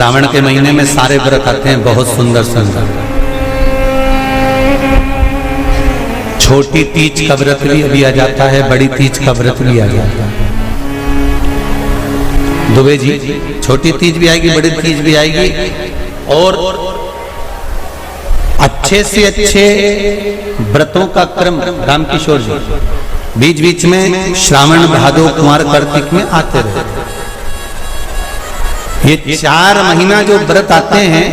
श्रावण के महीने में सारे व्रत आते हैं, बहुत सुंदर सुंदर। छोटी तीज का व्रत भी अभी आ जाता है, बड़ी तीज का व्रत भी आ जाता है। दुबे जी, छोटी तीज भी आएगी, बड़ी तीज भी आएगी, और अच्छे से अच्छे व्रतों का क्रम रामकिशोर जी बीच बीच में श्रावण भादो कुमार कार्तिक में आते रहते। ये 4 महीना जो व्रत आते हैं,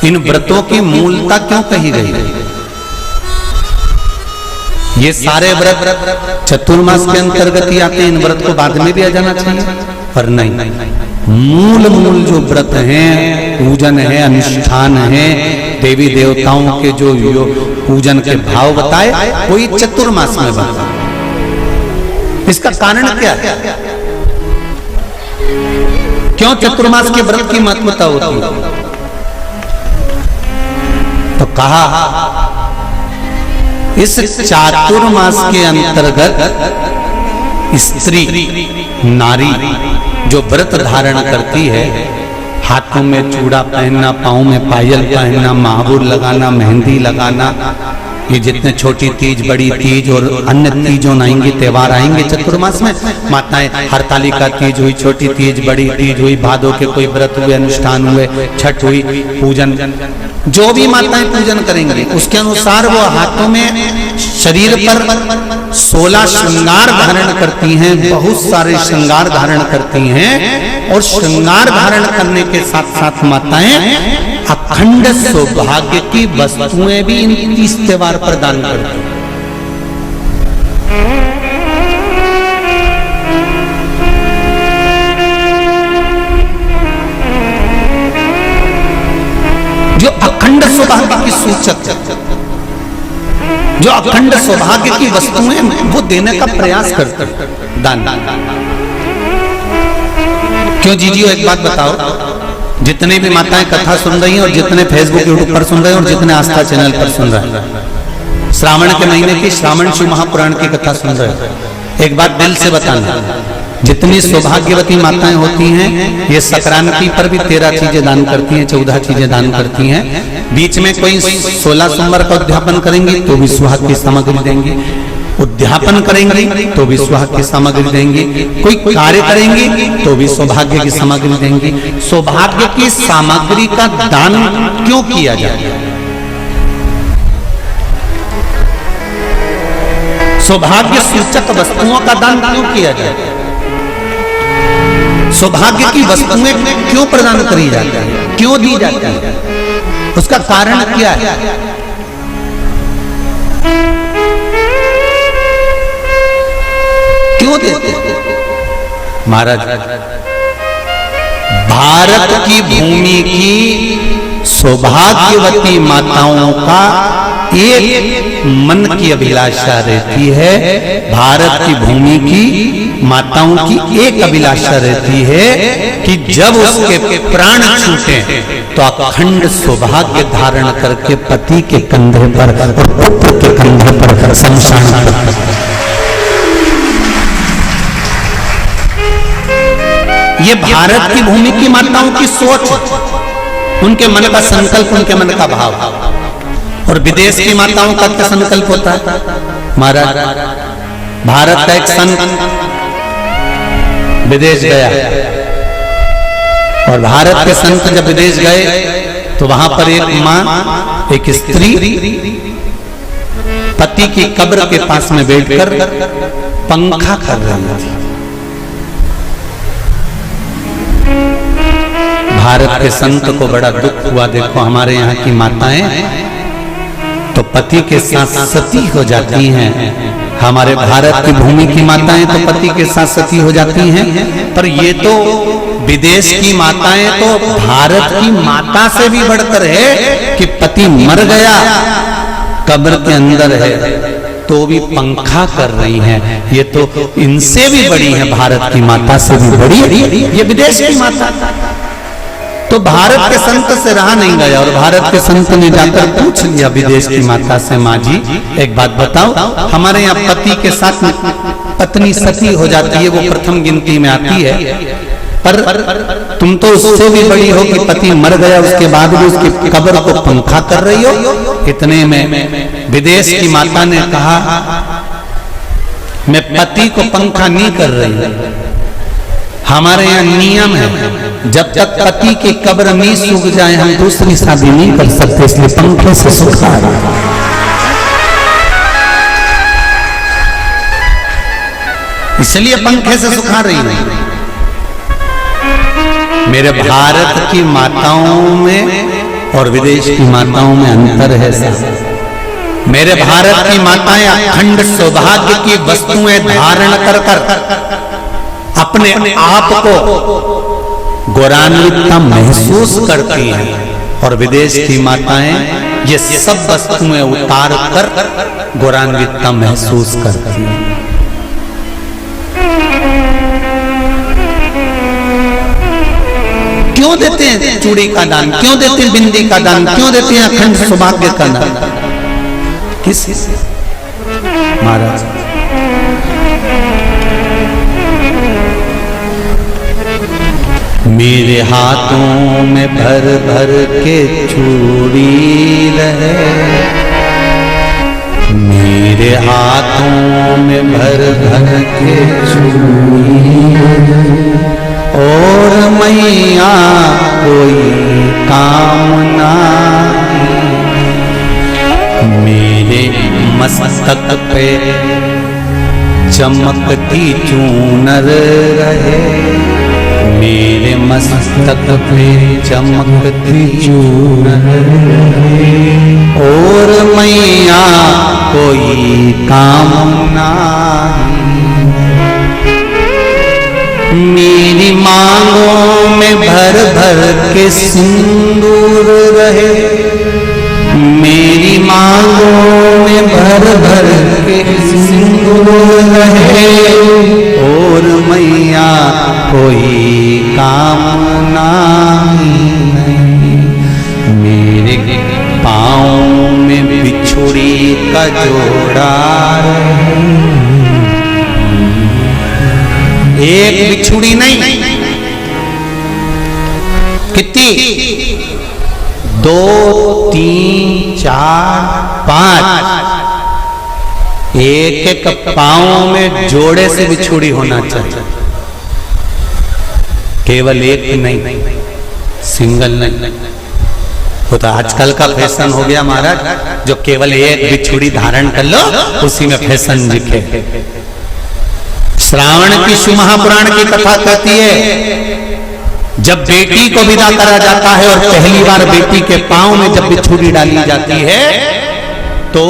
इन व्रतों की मूलता क्यों कही गई? ये सारे व्रत चतुर्मास के अंतर्गत ही आते हैं, इन व्रत को बाद में भी आ जाना चाहिए, पर नहीं। मूल जो व्रत हैं, पूजन है, अनुष्ठान है, देवी देवताओं के जो पूजन के भाव बताए, वही चतुर्मास में बताए। इसका कारण क्या है? क्यों चतुर्मास के व्रत की महत्वता होती है? तो कहा इस चातुर्मास के अंतर्गत स्त्री नारी जो व्रत धारण करती है, हाथों में चूड़ा पहनना, पाँव में पायल पहनना, महावुर लगाना, मेहंदी लगाना, ये जितने छोटी तीज, बड़ी तीज और अन्य तीजों आएंगे, त्योहार आएंगे चतुर्मास में, माताएं हरतालिका तीज हुई, छोटी तीज, बड़ी तीज हुई, भादों के कोई व्रत हुए, अनुष्ठान हुए, छठ हुई, पूजन, जो भी माताएं पूजन करेंगी उसके अनुसार वो हाथों में, शरीर पर 16 श्रृंगार धारण करती हैं, बहुत सारे श्रृंगार धारण करती हैं, और श्रृंगार धारण करने के साथ साथ माताएं अखंड सौभाग्य की वस्तुएं भी इन 30 त्योहार पर दान करती हैं। जो अखंड सौभाग्य की सूचक, जो अखंड सौभाग्य की वस्तुएं वो देने का प्रयास करते हैं, दान। क्यों जीजियो, एक बात बताओ, जितने भी माताएं कथा सुन रही हैं और जितने फेसबुक यूट्यूब पर सुन रहे हैं और जितने आस्था चैनल पर सुन रहे हैं, श्रावण के महीने की श्रावण शिव महापुराण की कथा सुन रहे हैं, एक बात दिल से बताना, जितनी सौभाग्यवती माताएं होती हैं, ये संक्रांति पर भी 13 चीजें दान करती हैं, 14 चीजें दान करती हैं। बीच में कोई 16 सोमवार का उद्यापन करेंगी तो भी सुहाग की सामग्री देंगी, उद्यापन करेंगी तो भी सुहाग की सामग्री देंगी, कोई कार्य करेंगी तो भी सौभाग्य की सामग्री देंगी। सौभाग्य की सामग्री का दान क्यों किया जाए? सौभाग्य सूचक वस्तुओं का दान क्यों किया जाए? सौभाग्य की वस्तुएं क्यों प्रदान करी जाती है, क्यों दी जाती है? उसका कारण क्या है? क्यों देते? महाराज, भारत की भूमि की सौभाग्यवती माताओं का एक मन की अभिलाषा रहती है, भारत की भूमि की माताओं की एक अभिलाषा रहती है कि जब उसके प्राण छूटे तो अखंड सौभाग्य धारण करके पति के कंधे पर और पुत्र के कंधे पर शमशान पर। ये भारत की भूमि की माताओं की सोच, उनके मन का संकल्प, उनके मन का भाव। और विदेश की माताओं का क्या संकल्प होता है? महाराज, भारत का एक संत विदेश गया, और भारत के संत जब विदेश गए तो वहां पर एक मां, एक स्त्री पति की कब्र के पास में बैठकर पंखा कर रही थी। भारत के संत को बड़ा दुख हुआ, देखो हमारे यहाँ की माताएं तो पति के साथ सती हो जाती हैं, हमारे भारत की भूमि की माताएं तो पति के साथ सती हो जाती हैं, पर ये तो विदेश की माताएं तो भारत की माता से भी बढ़कर है कि पति मर गया, कब्र के अंदर है, तो भी पंखा कर रही हैं। ये तो इनसे भी बड़ी है, भारत की माता से भी बड़ी ये विदेश की माता। तो भारत के संत से रहा नहीं गया, और भारत के संत ने जाकर पूछ लिया विदेश की माता से, माँ जी एक बात बताओ, हमारे यहाँ पति के साथ पत्नी सती हो जाती है, वो प्रथम गिनती में आती है, पर तुम तो उससे भी बड़ी हो कि पति मर गया उसके बाद भी उसकी कब्र को पंखा कर रही हो। इतने में विदेश की माता ने कहा, मैं पति को पंखा नहीं कर रही, हमारे यहाँ नियम है जब तक पति की कब्र नहीं सूख जाए हम दूसरी शादी नहीं कर सकते, इसलिए पंखे से सुखा रहा। इसलिए पंखे से सुखा रही नहीं। मेरे भारत की माताओं में और विदेश की माताओं में अंतर है साहब। मेरे भारत की माताएं अखंड सौभाग्य की वस्तुएं धारण कर अपने आप को गौरवान्वित महसूस करती हैं, और विदेश की माताएं ये सब वस्तुएं उतार कर गौरवान्वित महसूस करती हैं। क्यों देते हैं चूड़ी का दान, क्यों देते हैं बिंदी का दान, क्यों देते हैं अखंड सौभाग्य का दान? किस महाराज मेरे हाथों में भर भर के चूड़ी रहे, मेरे हाथों में भर भर के चूड़ी और मैया कोई कामना, मेरे मस्तक पे चमकती चूनर रहे, मेरे मस्तक पे चमकती चूनर रहे और मैया कोई कामना, मेरी मांगों में भर भर के सिंदूर रहे, मेरी मांगों में भर भर के सिंदूर रहे और मैया कोई कामना नहीं, मेरे पाँव में बिछुड़ी का जोड़ा रहे, एक बिछुड़ी नहीं, कितनी? 2, 3, 4, 5, एक एक पाँव में जोड़े से बिछुड़ी होना चाहिए, केवल एक नहीं, सिंगल नहीं। वो तो आजकल का फैशन हो गया महाराज, जो केवल एक बिछुड़ी धारण कर लो उसी में फैशन दिखे। श्रावण की शिव महापुराण की कथा कहती है जब बेटी को विदा करा जाता है और पहली बार बेटी के पांव में जब बिछुड़ी डाली जाती है तो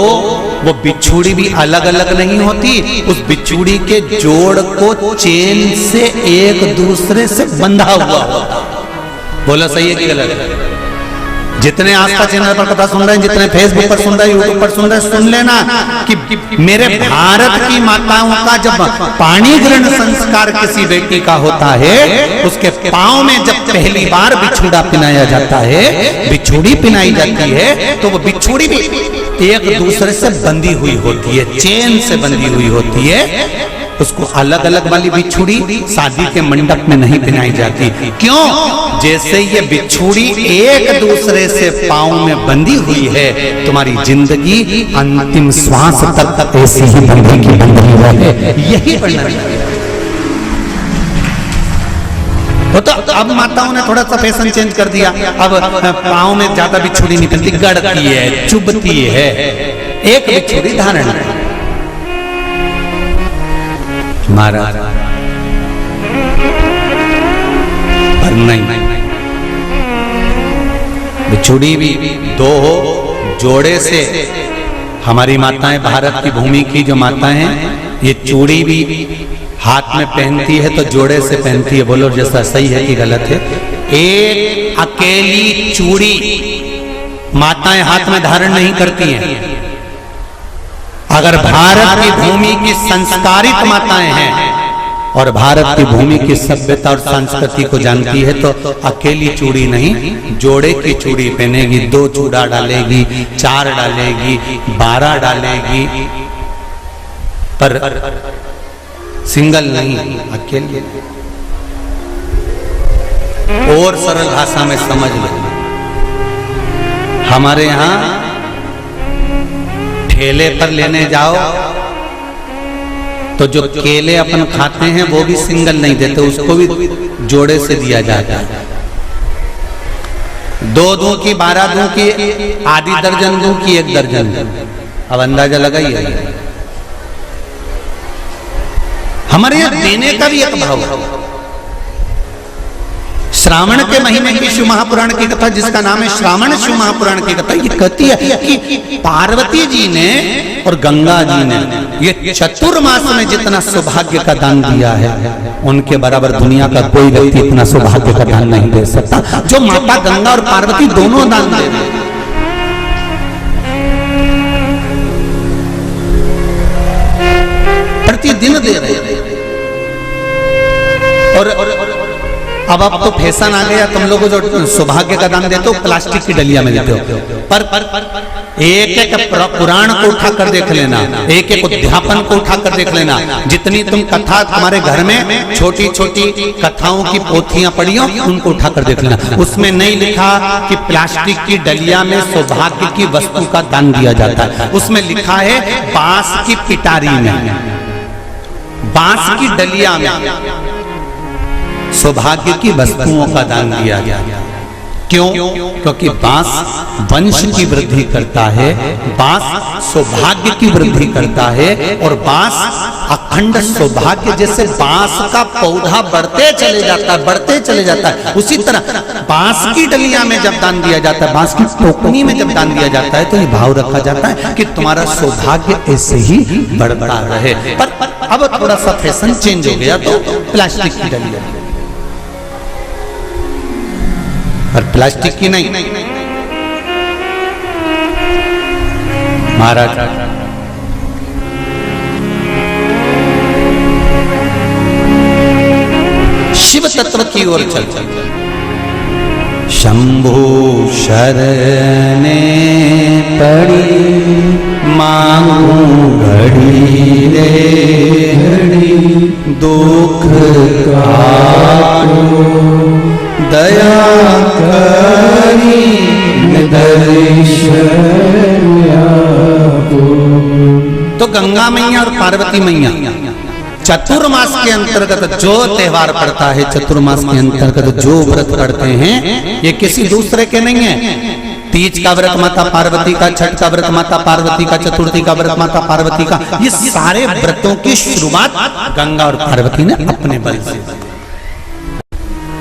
वो बिछुड़ी भी अलग अलग नहीं होती, उस बिछुड़ी के जोड़ को चेन से एक दूसरे से बंधा हुआ होता। बोला सही है कि गलत? जितने आस्था चैनल पर कथा सुन रहे हैं, जितने फेसबुक पर सुन रहे हैं, यूट्यूब पर सुन रहे हैं, सुन लेना कि मेरे भारत की माताओं का जब पाणी ग्रहण संस्कार किसी बेटी का होता है, उसके पांव में जब पहली बार बिछुड़ा पिनाया जाता है, बिछुड़ी पिनाई जाती है, तो वो बिछुड़ी भी एक दूसरे से बंधी हुई होती है, चेन से बंधी हुई होती है। उसको अलग अलग वाली बिछुड़ी शादी के मंडप में नहीं पहनाई जाती। क्यों? जैसे ये बिछुड़ी एक दूसरे से पांव में बंधी हुई है, तुम्हारी जिंदगी अंतिम श्वास तक ऐसी ही बंधी की बंधी रहे, यही वर्णन है। तो अब माताओं ने थोड़ा सा फैशन चेंज कर दिया, अब पांव में ज्यादा बिछुड़ी नहीं पहनती, गड़ती है, चुभती है, एक बिछुड़ी धारण है। महाराज पर नहीं, बिछुड़ी भी दो हो, जोड़े से। हमारी माताएं, भारत की भूमि की जो माताएं हैं, ये चूड़ी भी हाथ में पहनती है तो जोड़े से पहनती है। बोलो जैसा सही है कि गलत है? एक अकेली चूड़ी माताएं हाथ में धारण नहीं करती हैं। अगर भारत की भूमि की संस्कारित माताएं हैं और भारत की भूमि की सभ्यता और संस्कृति को जानती है तो अकेली चूड़ी नहीं, जोड़े की चूड़ी पहनेगी, 2 चूड़ा डालेगी, 4 डालेगी, 12 डालेगी, पर सिंगल नहीं, अकेले। और सरल भाषा में समझ लो, हमारे यहां ठेले पर लेने जाओ तो जो केले अपन खाते हैं वो भी सिंगल नहीं देते, उसको भी जोड़े से दिया जाता है। 2 दूं की 12 दूं की आधी दर्जन दूं की 1 दर्जन। अब अंदाजा लगाइए, हमारे यहां देने का भी एक भाव है। श्रावण के महीने की शिव महापुराण की कथा, जिसका नाम है श्रावण शिव महापुराण की कथा, ये कहती है कि पार्वती जी ने और गंगा जी ने ये चतुर्मास में जितना सौभाग्य का दान दिया है, उनके बराबर दुनिया का कोई व्यक्ति इतना सौभाग्य का दान नहीं दे सकता जो माता गंगा और पार्वती दोनों दान दे रहे हैं। प्रतिदिन दे रहे हैं। और अब तो फैशन आ गया, तुम लोगों जो सौभाग्य का दान देते हो प्लास्टिक की डलिया में देते हो, पर एक एक पुराण को उठा कर देख लेना, एक एक उद्यापन को उठा कर देख लेना, जितनी तुम कथा तुम्हारे घर में छोटी छोटी कथाओं की पोथियां पड़ी हो उनको उठा कर देख लेना, उसमें नहीं लिखा कि प्लास्टिक की डलिया में सौभाग्य की वस्तु का दान दिया जाता है। उसमें लिखा है बांस की पिटारी में, बांस की डलिया में सौभाग्य की वस्तुओं का दान दिया गया। क्यों? क्योंकि बांस वंश की वृद्धि करता है, बांस सौभाग्य की वृद्धि करता है, और बांस अखंड सौभाग्य, जैसे बांस का पौधा बढ़ते चले जाता है, बढ़ते चले जाता है, उसी तरह बांस की डलिया में जब दान दिया जाता है, बांस की टोकनी में जब दान दिया जाता है, तो ये भाव रखा जाता है कि तुम्हारा सौभाग्य ऐसे ही बढ़ता रहे। पर अब थोड़ा सा फैशन चेंज हो गया, तो प्लास्टिक की डलिया, पर प्लास्टिक की नहीं। महाराज शिव तत्व की ओर चलते, शंभु शरणे पड़ी मांगू घड़ी रे घड़ी, दुख काटो दया करी तो गंगा मैया और पार्वती मैया चतुर्मास के अंतर्गत जो त्योहार पड़ता है, चतुर्मास के अंतर्गत जो व्रत पड़ते हैं, ये किसी दूसरे के नहीं है। तीज का व्रत माता पार्वती का, छठ का व्रत माता पार्वती का, चतुर्थी का व्रत माता पार्वती का, ये सारे व्रतों की शुरुआत गंगा और पार्वती ने अपने बल से।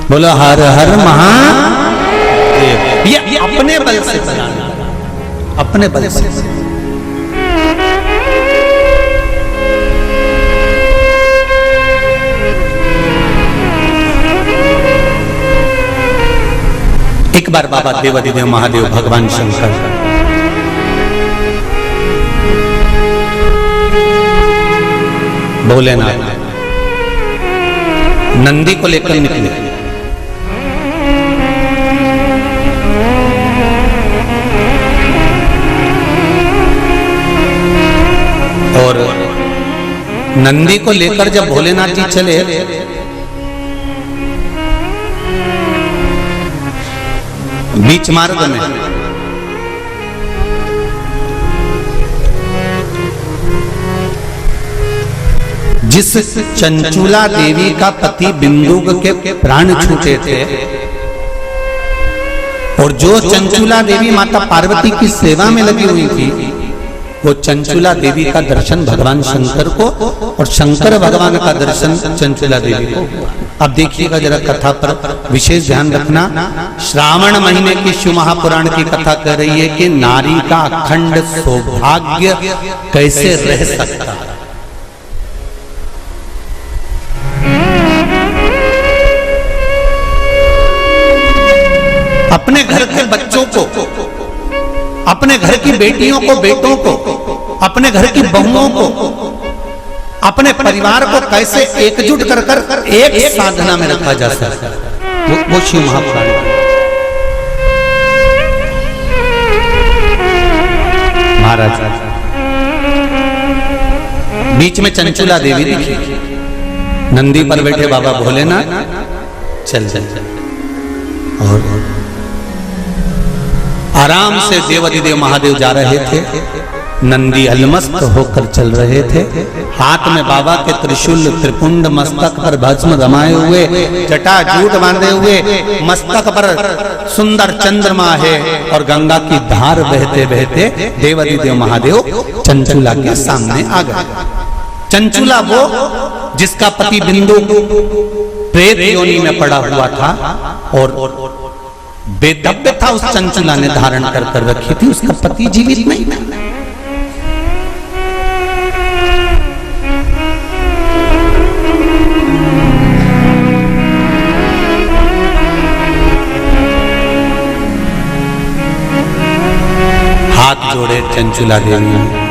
बोलो हर हर महादेव। ये अपने बल से बनाना, अपने बल से। एक बार बाबा देवाधिदेव महादेव भगवान शंकर भोलेनाथ नंदी को लेकर निकले, और नंदी को लेकर जब भोलेनाथ जी चले, बीच मार्ग में जिस चंचुला देवी का पति बिंदुक के प्राण छूटे थे, और जो चंचुला देवी माता पार्वती की सेवा में लगी हुई थी, वो चंचुला देवी का दर्शन भगवान शंकर को और शंकर भगवान का दर्शन चंचुला देवी को। अब देखिएगा जरा कथा पर विशेष ध्यान रखना। श्रावण महीने की शिव महापुराण की कथा कह रही है कि नारी का अखंड सौभाग्य कैसे रह सकता है। अपने घर के बच्चों को, अपने घर की बेटियों को, बेटों को, अपने घर की बहुओं को, अपने परिवार को कैसे एकजुट कर कर एक साधना में रखा जा सकता है, वो शिव महापुराण। महाराज बीच में चंचुला देवी दिखी, नंदी पर बैठे बाबा भोलेनाथ, चल चल चल और आराम से देवाधिदेव महादेव जा रहे थे। नंदी अलमस्त होकर चल रहे थे। हाथ में बाबा के त्रिशूल, त्रिपुंड, मस्तक पर भस्म रमाए हुए, जटा जूट बांधे हुए, मस्तक पर सुंदर चंद्रमा है और गंगा की धार बहते बहते देवाधिदेव महादेव चंचुला के सामने आ गए। चंचुला वो जिसका पति बिंदु प्रेत योनि में पड़ा हुआ था और बेदब्य था, उस चंचुला ने धारण कर रखी थी। उसका पति जीवित नहीं था। हाथ जोड़े चंचुला देवी ने,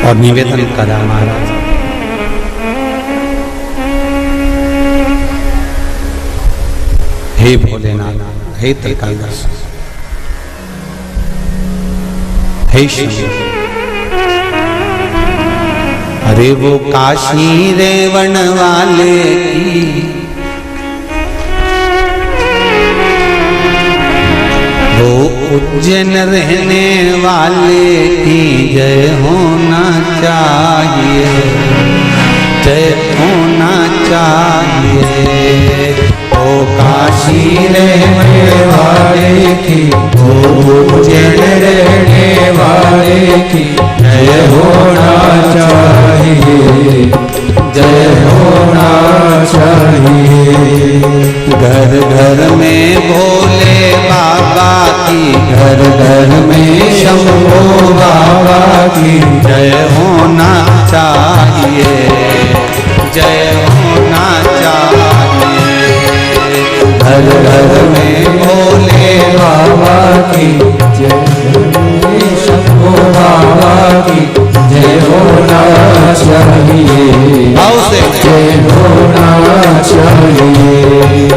और निवेदन करा, महाराज हे भोलेनाथ, हे त्रिकालदर्श, हे शिव, अरे वो काशी रेवण वाले की, वो उज्जैन रहने वाले की जय होना चाहिए, जय होना चाहिए। ओ काशी रहने वाले की, ओ उज्जैन रहने वाले की जय होना चाहिए, जय होना चाहिए। घर घर में भोले बाबा की, घर घर में शंभो बाबा की जय होना चाहिए, जय होना चाहिए। घर घर में भोले बाबा की जय, शंभो बाबा की जय होना चाहिए, जय होना चाहिए।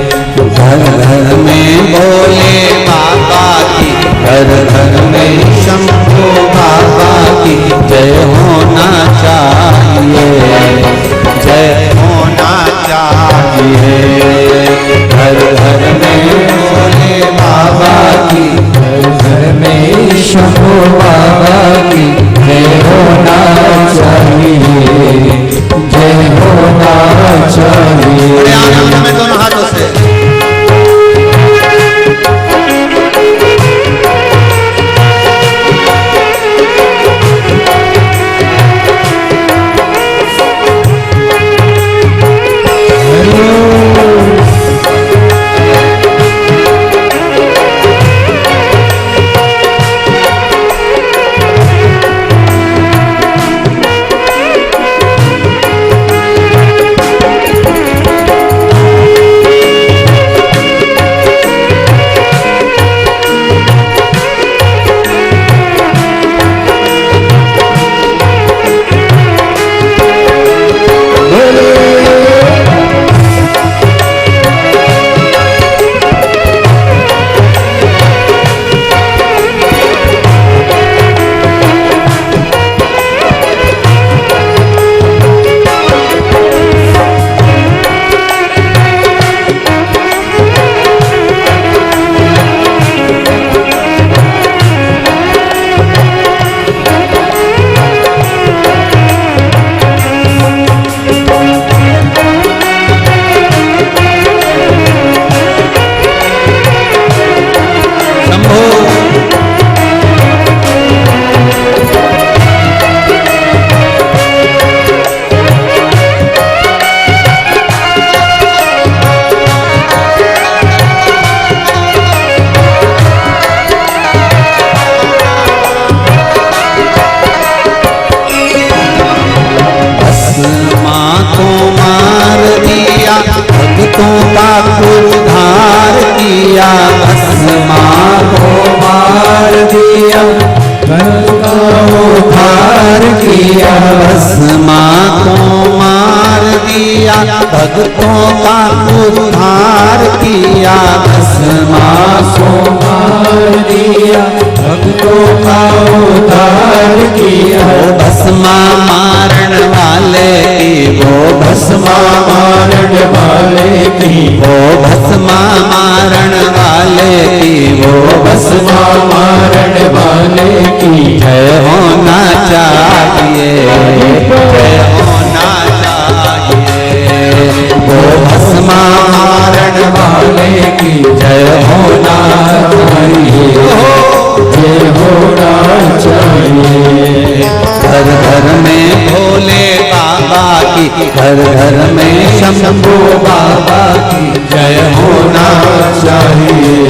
घर घर में भोले बाबा की, घर घर में शंभो बाबा की जय होना चाहिए, जय होना चाहिए। घर घर में भोले बाबा की, घर घर में शंभो बाबा की जय होना चाहिए, जय होना चाहिए। आनंद में दोनों हाथों से भक्तों का उद्धार किया, भस्मा को मार दिया, भक्तों का उद्धार किया। वो भस्मा मारण वाले की, वो भस्मा मारण वाले की, वो भस्मा मारण वाले की, वो भस्मा मारण वाले की जय होना चाहिए, जय होना चाहिए। वो भस्मा मारण वाले की जय होना चाहिए, जय होना चाहिए। घर घर में भोले बाबा की, घर घर में शंभू बाबा की जय होना चाहिए,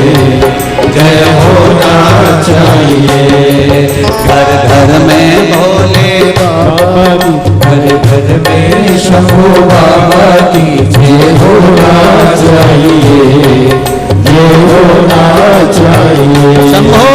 जय होना चाहिए। घर घर में भोले बाबा की, घर घर में शंभू बाबा की जय होना चाहिए, जय होना चाहिए। शंभो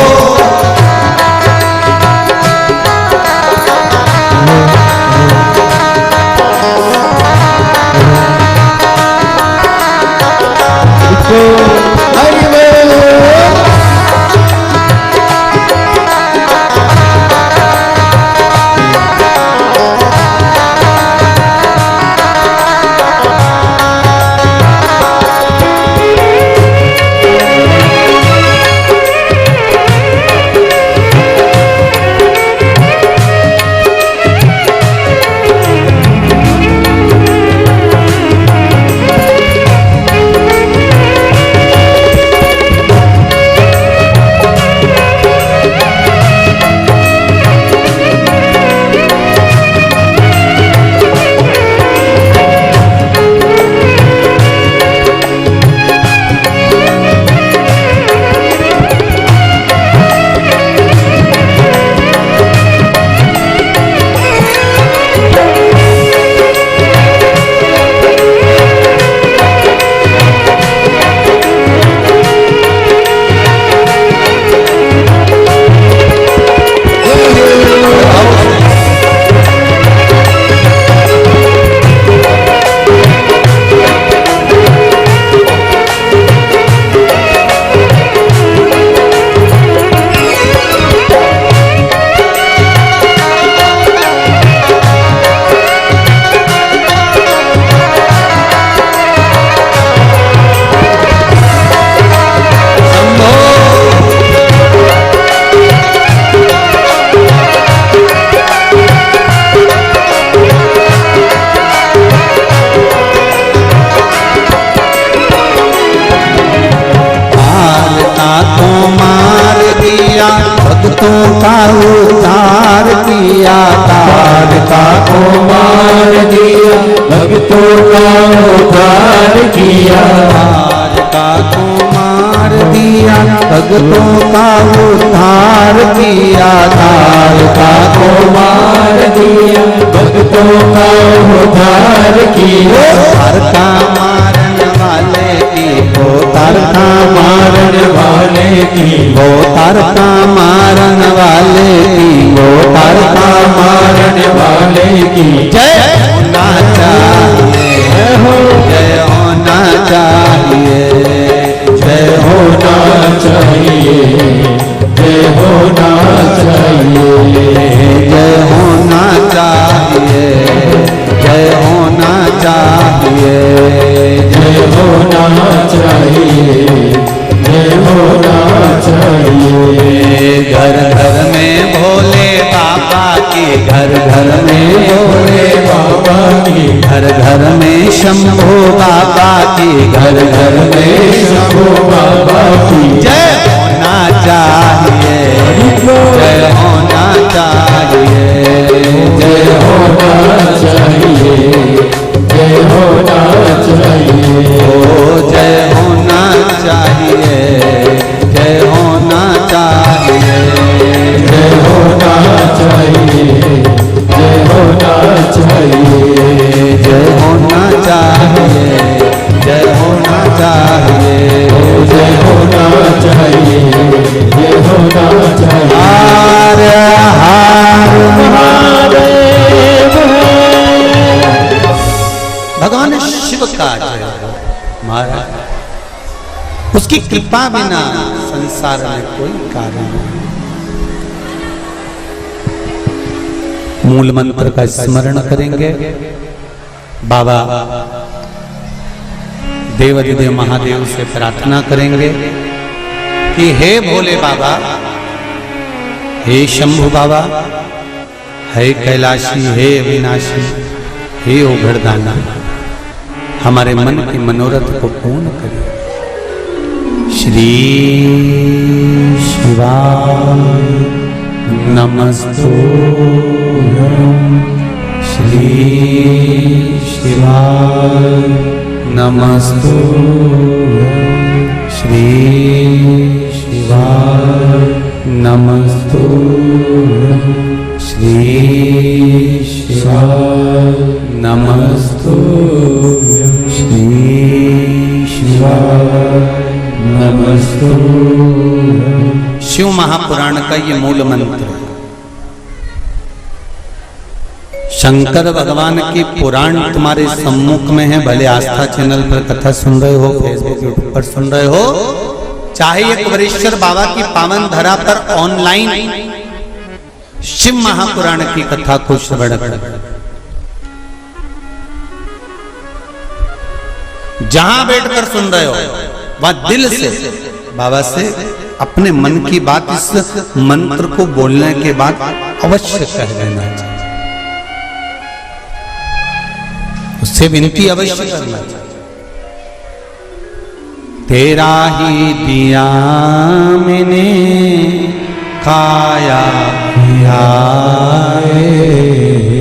भक्तों का उद्धार किया, तारका को मार दिया, भक्तों का उद्धार किया। तारका को मार दिया, भक्तों का उद्धार किया। तारका को मार दिया, भक्तों का उद्धार किया। तारका मारन वाले की, वो तारका मारन वाले की, वो तारका मारन वाले की, वो तारका मारन वाले की जय होना चाहिए, जय होना चाहिए, जय होना चाहिए, जय होना चाहिए, जय होना चाहिए, जय होना चाहिए, जय होना चाहिए, जय होना चाहिए। घर घर में भोले बाबा की, घर घर में भोले बाबा की, घर घर में शंभू बाबा की, घर घर में शंभू बाबा की जय होना चाहिए, जय होना चाहिए, जय होना चाहिए, जय होना चाहिए, ओ जय होना चाहिए, जय होना चाहिए, जय होना चाहिए, जय होना चाहिए, जय होना चाहिए, जय होना चाहिए, जय होना चाहिए, जय होना चाहिए। हर हर महादेव। भगवान शिव का जय। महाराज उसकी कृपा बिना संसार में कोई कार्य नहीं। मूल मंत्र का स्मरण करेंगे। बाबा देवाधिदेव महादेव से प्रार्थना करेंगे कि हे भोले बाबा, हे शंभु बाबा, हे कैलाशी, हे अविनाशी, हे ओघड़दाना, हमारे मन की मनोरथ को पूर्ण करें। श्री शिवाय नमस्तुभ्यं, श्री शिवाय नमस्तुभ्यं, श्री शिवाय नमस्तुभ्यं, श्री शिवाय नमस्तुभ्यं, श्री शिवाय नमस्तुभ्यं। शिव महापुराण का ये मूल मंत्र है। शंकर भगवान की पुराण तुम्हारे सम्मुख में है। भले आस्था चैनल पर कथा सुन रहे हो, फेसबुक यूट्यूब पर सुन रहे हो, चाहे एक वरेश्वर बाबा की पावन धरा पर ऑनलाइन शिव महापुराण की कथा को श्रवण कर, जहां बैठकर सुन रहे हो वह दिल से बाबा से अपने मन की बात इस मंत्र को बोलने के बाद अवश्य कह देना चाहिए। उससे विनती अवश्य करना चाहिए। तेरा ही दिया मैंने खाया पिया,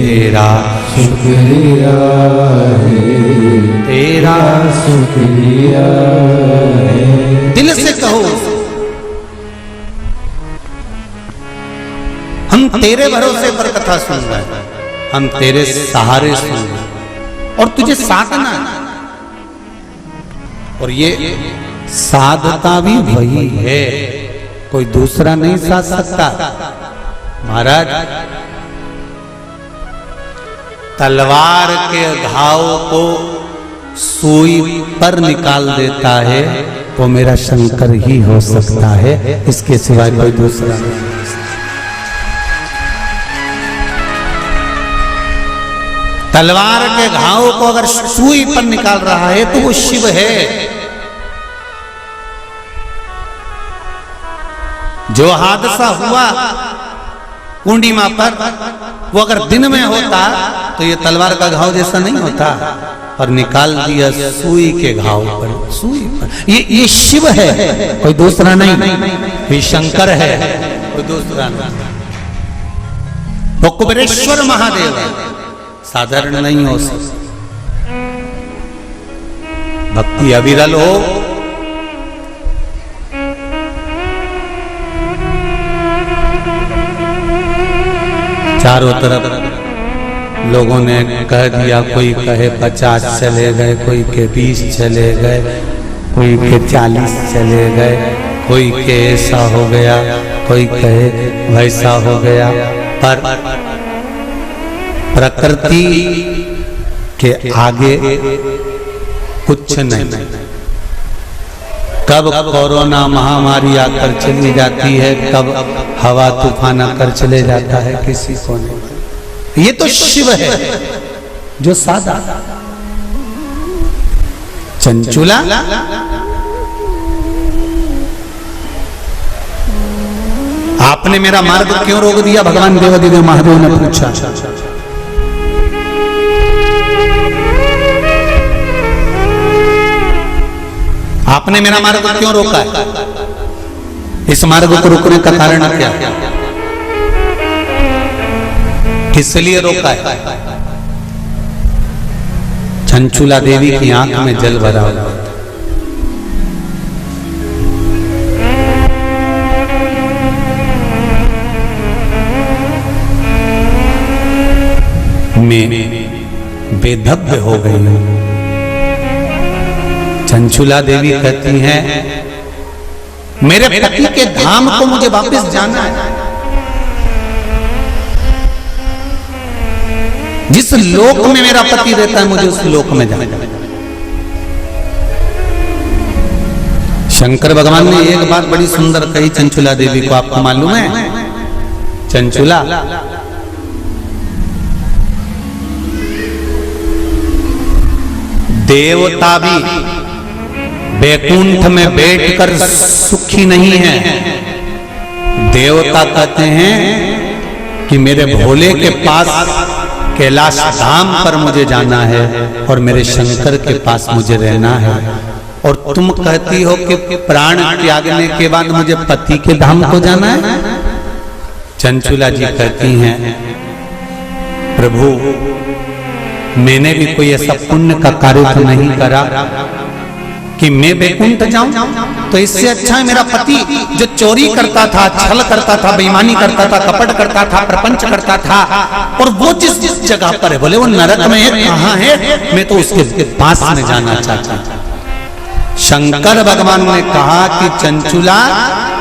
तेरा शुक्रिया है, तेरा शुक्रिया है। दिल से कहो, हम तेरे भरोसे पर कथा सुन रहे हैं, हम तेरे सहारे सुन रहे हैं और तुझे साधना है। और ये साधता भी वही है, कोई दूसरा नहीं साध सकता। महाराज तलवार के घाव को सुई पर निकाल देता है वो मेरा शंकर ही हो सकता है, इसके सिवाय कोई दूसरा नहीं। तलवार के घाव को अगर सुई पर निकाल रहा है तो वो शिव है। जो हादसा हुआ पूर्णिमा पर, वो अगर दिन में होता तो ये तलवार का घाव जैसा नहीं होता, और निकाल दिया सुई के घाव पर, सुई पर। ये शिव है, कोई दूसरा नहीं। ये शंकर है, कोई दूसरा नहीं। वो कुबेरेश्वर महादेव है, साधारण नहीं हो सकता। भक्ति अविरल हो, चारों तरफ लोगों ने कह दिया, कोई कहे 50 चले गए, कोई के 20 चले गए, कोई के 40 चले गए, कोई के ऐसा हो गया, कोई कहे वैसा हो गया। पर प्रकृति के आगे कुछ नहीं। कब कोरोना महामारी आकर चली जाती है, कब हवा तूफान आकर चले जाता है, किसी को नहीं। ये तो शिव है जो सादा चंचुला। आपने मेरा मार्ग क्यों रोक दिया? भगवान देवाधिदेव महादेव ने पूछा। आपने मेरा मार्ग क्यों रोका है? इस मार्ग को रोकने का कारण क्या? किस लिए रोका है? चंचुला देवी की आंख में जल भरा हुआ। मैं बेधब्य हो गई हूं। चंचुला देवी कहती हैं, मेरे पति के धाम को मुझे वापस जाना है। जिस लोक में मेरा पति रहता है मुझे उस लोक में जाना है। शंकर भगवान ने एक बात बड़ी सुंदर कही चंचुला देवी को, आपको मालूम है? चंचुला, देवता भी वैकुंठ में बैठकर सुखी नहीं है। देवता कहते हैं कि मेरे भोले के पास कैलाश धाम पर मुझे जाना है और मेरे शंकर के पास मुझे रहना है। और तुम कहती हो कि प्राण त्यागने के बाद मुझे पति के धाम को जाना है। चंचुला जी कहती हैं, प्रभु मैंने भी कोई ऐसा पुण्य का कार्य तो नहीं करा कि मैं वैकुंठ जाऊं, तो इससे अच्छा है मेरा पति जो चोरी करता था, छल करता था, बेईमानी करता था, कपट करता था, प्रपंच करता था, और वो जिस जगह पर है, बोले वो नरक में है, कहां है, मैं तो उसके पास में जाना चाहता हूं। शंकर भगवान ने कहा कि चंचुला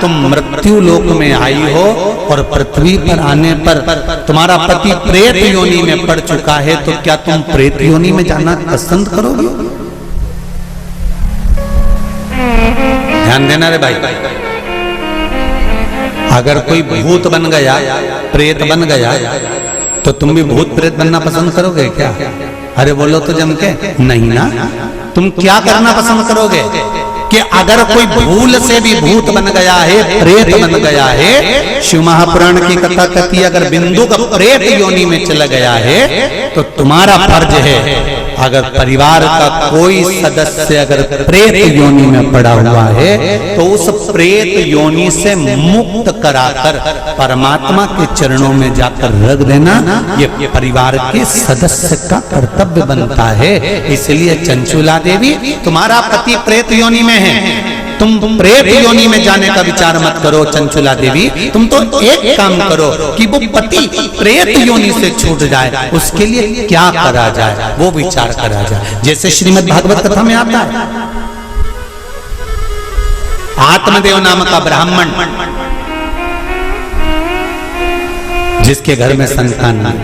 तुम मृत्यु लोक में आई हो और पृथ्वी पर आने पर तुम्हारा पति प्रेत योनि में पड़ चुका है, तो क्या तुम प्रेत योनि में जाना पसंद करोगे? ध्यान देना रे भाई, अगर कोई भूत बन गया, प्रेत बन गया, तो तुम भी भूत प्रेत बनना पसंद करोगे क्या? अरे बोलो तो जम के, नहीं ना। तुम क्या करना पसंद करोगे कि अगर कोई भूल से भी भूत बन गया है, प्रेत बन गया है, शिव महापुराण की कथा कहती है अगर बिंदु का प्रेत योनि में चला गया है, तो तुम्हारा फर्ज है, अगर परिवार का कोई सदस्य अगर प्रेत योनि में पड़ा हुआ है, तो उस प्रेत योनि से मुक्त कराकर परमात्मा के चरणों में जाकर रख देना, ये परिवार के सदस्य का कर्तव्य बनता है। इसलिए चंचुला देवी, तुम्हारा पति प्रेत योनि में है, तुम प्रेत योनि में जाने का विचार मत करो। चंचुला देवी, तुम तो एक काम करो कि वो पति प्रेत योनि से छूट जाए, उसके लिए क्या करा जाए वो विचार करा जाए। जैसे श्रीमद् भागवत कथा में आता है, आत्मदेव नाम का ब्राह्मण जिसके घर में संतान नहीं,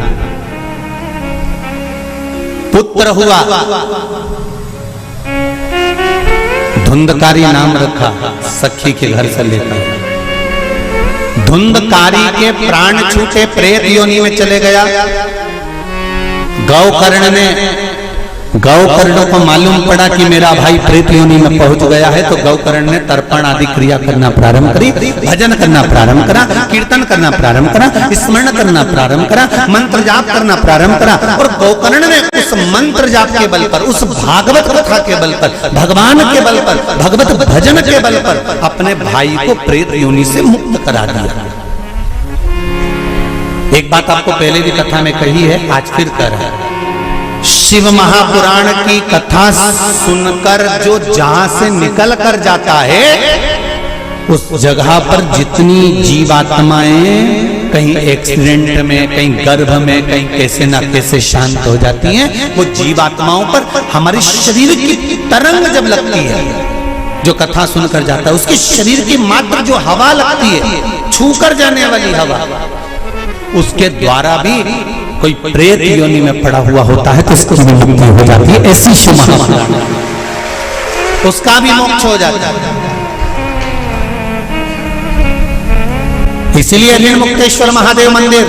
पुत्र हुआ, धुंधकारी नाम रखा, सखी के घर से लेकर। धुंधकारी के प्राण छूटे, प्रेत योनि में चले गया। गौकर्ण को मालूम पड़ा कि मेरा भाई प्रेत योनि में पहुंच गया है, तो गौकर्ण ने तर्पण आदि क्रिया करना प्रारंभ करी, भजन करना प्रारंभ करा, कीर्तन करना प्रारंभ करा, स्मरण करना प्रारंभ करा, मंत्र जाप करना प्रारंभ करा। और गौकर्ण ने उस मंत्र जाप के बल पर, उस भागवत कथा के बल पर, भगवान के बल पर, भगवत भजन के बल पर अपने भाई को प्रेत योनि से मुक्त करा दिया। एक बात आपको पहले भी कथा में कही है, आज फिर कह रहा है। शिव महापुराण की कथा सुनकर जो जहां से निकल कर जाता है, उस जगह पर जितनी जीवात्माएं कहीं एक्सीडेंट में, कहीं गर्भ में, कहीं कैसे ना कैसे शांत हो जाती हैं, वो जीवात्माओं पर हमारे शरीर की तरंग जब लगती है, जो कथा सुनकर जाता है, उसके शरीर की मात्र जो हवा लगती है, छूकर जाने वाली हवा, उसके द्वारा भी कोई प्रेत योनि में पड़ा हुआ होता है तो उसकी मुक्ति हो जाती है। ऐसी शिव महापुराण, उसका भी मोक्ष हो जाता है। इसलिए ऋणमुक्तेश्वर महादेव मंदिर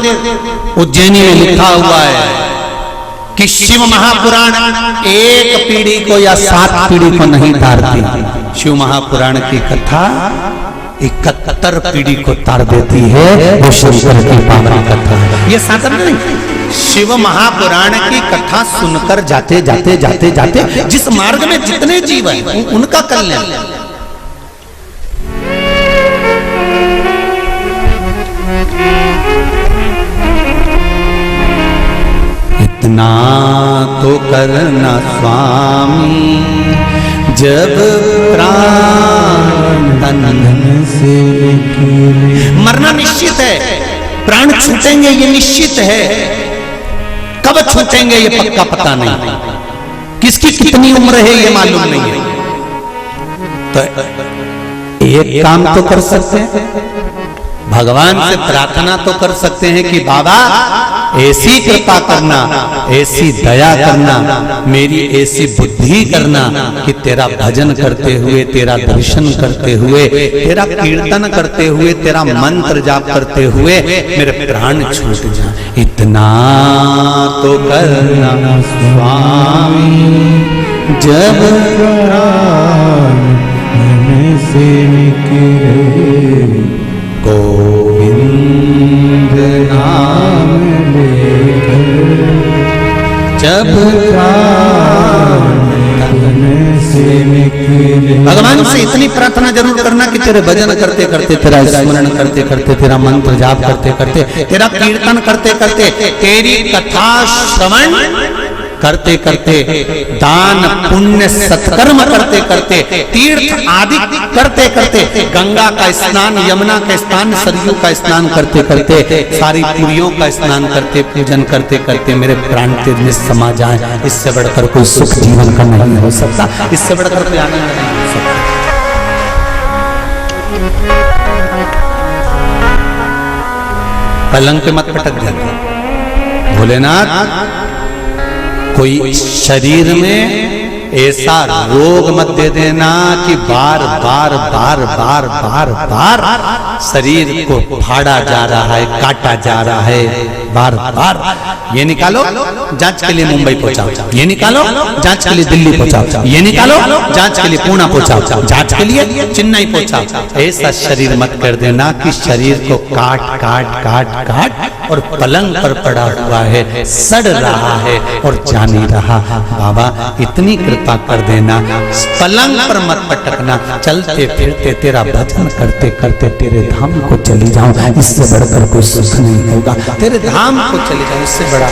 उज्जैनी में लिखा हुआ है कि शिव महापुराण एक पीढ़ी को या 7 पीढ़ी को नहीं तारती। शिव महापुराण की कथा 71 पीढ़ी को तार देती है। वो शंकर की पावन कथा है, ये साधारण नहीं। शिव महापुराण की कथा सुनकर जाते जाते जाते जाते जिस मार्ग में जितने जीव हैं उनका कल्याण। इतना तो करना स्वामी जब प्राण तन से मरना निश्चित है, प्राण छूटेंगे ये निश्चित है, कब छूटेंगे ये पक्का पता नहीं, किसकी कितनी उम्र है ये मालूम नहीं है। तो एक काम तो कर सकते हैं, भगवान से प्रार्थना तो कर सकते हैं कि बाबा ऐसी कृपा करना, ऐसी दया करना, मेरी ऐसी बुद्धि करना कि तेरा भजन करते हुए, तेरा दर्शन करते हुए, तेरा कीर्तन करते हुए, तेरा मंत्र जाप करते हुए मेरे प्राण छूट जाए। इतना तो करना स्वामी जब मन से निकले गोविंद नाम लेकर, जब मन से निकले। भगवान से इतनी प्रार्थना जरूर करना कि तेरे भजन करते करते, तेरा स्मरण करते करते, तेरा मंत्र जाप करते करते, तेरा कीर्तन करते करते, तेरी कथा श्रवण करते करते, दान पुण्य सत्कर्म करते करते, तीर्थ आदि करते करते, गंगा का स्नान, यमुना का स्नान, सरयू का स्नान करते करते, सारी पुरियों का स्नान करते, पूजन करते करते मेरे प्राण तेज में समा जाए। इससे बढ़कर कोई सुख जीवन का नहीं हो सकता, इससे बढ़कर कोई आनंद नहीं हो सकता। पलंग पे मत पटक जाना भोलेनाथ। कोई शरीर में ऐसा रोग मत दे देना कि बार बार बार बार बार बार शरीर को फाड़ा जा रहा है, काटा जा रहा है, बार बार। ये निकालो, जांच के लिए मुंबई पहुंचाओ, ये निकालो, जांच के लिए दिल्ली पहुंचाओ, ये निकालो, जांच के लिए पुणे पहुंचाओ, जांच के लिए चेन्नई पहुंचाओ। ऐसा शरीर मत कर देना कि शरीर को काट काट काट काट और पलंग पर पड़ा हुआ है, सड़ रहा है और जा नहीं रहा। बाबा इतनी कृपा कर देना, पलंग पर मत पटकना, चलते फिरते तेरा भजन करते करते तेरे धाम को चली जाऊं, इससे बढ़कर कोई सुख नहीं होगा। तेरे धाम को चले जाओ, इससे बड़ा